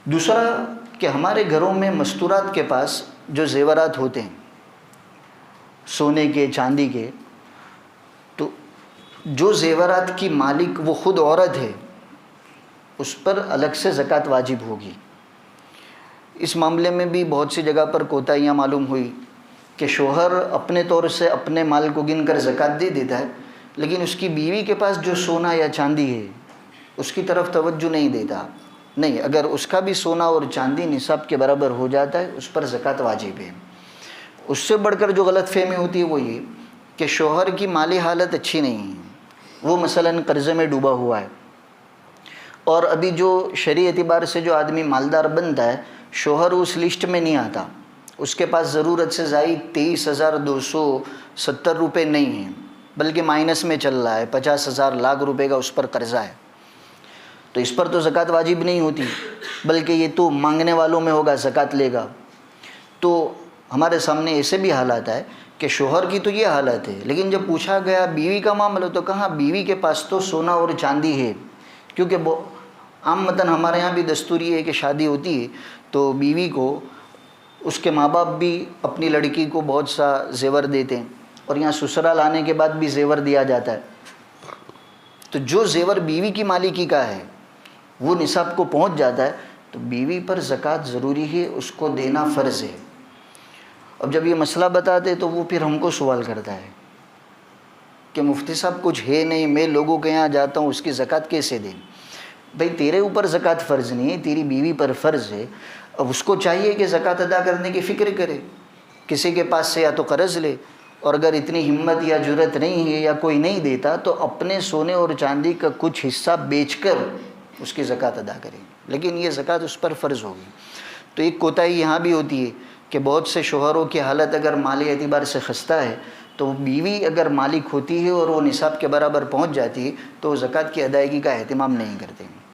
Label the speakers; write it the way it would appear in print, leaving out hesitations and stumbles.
Speaker 1: دوسرا کہ ہمارے گھروں میں مستورات کے پاس جو زیورات ہوتے ہیں سونے کے چاندی کے، تو جو زیورات کی مالک وہ خود عورت ہے اس پر الگ سے زکوٰۃ واجب ہوگی۔ اس معاملے میں بھی بہت سی جگہ پر کوتاہیاں معلوم ہوئی کہ شوہر اپنے طور سے اپنے مال کو گن کر زکوٰۃ دے دیتا ہے، لیکن اس کی بیوی کے پاس جو سونا یا چاندی ہے اس کی طرف توجہ نہیں دیتا۔ نہیں، اگر اس کا بھی سونا اور چاندی نصاب کے برابر ہو جاتا ہے اس پر زکوٰۃ واجب ہے۔ اس سے بڑھ کر جو غلط فہمی ہوتی ہے وہ یہ کہ شوہر کی مالی حالت اچھی نہیں ہے، وہ مثلاً قرضے میں ڈوبا ہوا ہے، اور ابھی جو شرعی اعتبار سے جو آدمی مالدار بنتا ہے شوہر اس لسٹ میں نہیں آتا، اس کے پاس ضرورت سے زائد 23,270 روپے نہیں ہیں، بلکہ مائنس میں چل رہا ہے، 50,000 لاکھ روپے کا اس پر قرضہ ہے، تو اس پر تو زکوٰۃ واجب نہیں ہوتی، بلکہ یہ تو مانگنے والوں میں ہوگا، زکوٰۃ لے گا۔ تو ہمارے سامنے ایسے بھی حالات ہے کہ شوہر کی تو یہ حالت ہے، لیکن جب پوچھا گیا بیوی کا معاملہ تو کہاں بیوی کے پاس تو سونا اور چاندی ہے، کیونکہ عامتاً ہمارے یہاں بھی دستور یہ ہے کہ شادی ہوتی ہے تو بیوی کو اس کے ماں باپ بھی اپنی لڑکی کو بہت سا زیور دیتے ہیں، اور یہاں سسرال آنے کے بعد بھی زیور دیا جاتا ہے، تو جو زیور بیوی کی مالکی کا ہے وہ نصاب کو پہنچ جاتا ہے تو بیوی پر زکوٰۃ ضروری ہے، اس کو دینا فرض ہے۔ اب جب یہ مسئلہ بتاتے تو وہ پھر ہم کو سوال کرتا ہے کہ مفتی صاحب کچھ ہے نہیں، میں لوگوں کے یہاں جاتا ہوں، اس کی زکوٰۃ کیسے دیں؟ بھئی تیرے اوپر زکوٰۃ فرض نہیں ہے، تیری بیوی پر فرض ہے، اب اس کو چاہیے کہ زکوٰۃ ادا کرنے کی فکر کرے، کسی کے پاس سے یا تو قرض لے، اور اگر اتنی ہمت یا جرت نہیں ہے یا کوئی نہیں دیتا تو اپنے سونے اور چاندی کا کچھ حصہ بیچ کر اس کی زکوٰۃ ادا کرے، لیکن یہ زکوٰۃ اس پر فرض ہوگی۔ تو ایک کوتاہی یہاں بھی ہوتی ہے کہ بہت سے شوہروں کی حالت اگر مالی اعتبار سے خستہ ہے تو بیوی اگر مالک ہوتی ہے اور وہ نصاب کے برابر پہنچ جاتی ہے تو وہ زکوٰۃ کی ادائیگی کا اہتمام نہیں کرتے۔